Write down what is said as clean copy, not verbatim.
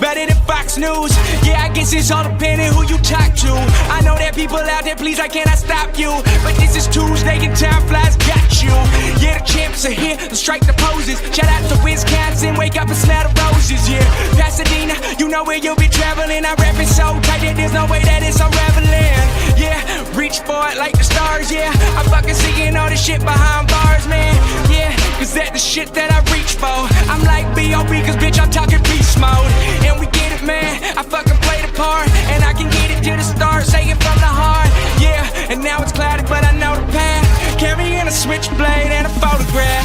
better than Fox News. Yeah, I guess it's all depending who you talk to. I know that people out there, please, I cannot stop you. But this is Tuesday and Timeflies got you. Yeah, the champs are here, let's strike the poses. Shout out to Wisconsin, wake up and smell the roses. Yeah, Pasadena, you know where you'll be traveling. I rap it so tight that there's no way that it's unraveling. Yeah, reach for it like the stars, yeah. I fucking seeing all this shit behind bars, man. Yeah, cause that's the shit that I reach for. I'm like B.O.B. cause bitch I'm talking beast mode. And we get it, man, I fucking play the part. And I can get it to the stars, say it from the heart. Yeah, and now it's cloudy but I know the path. Carrying a switchblade and a photograph.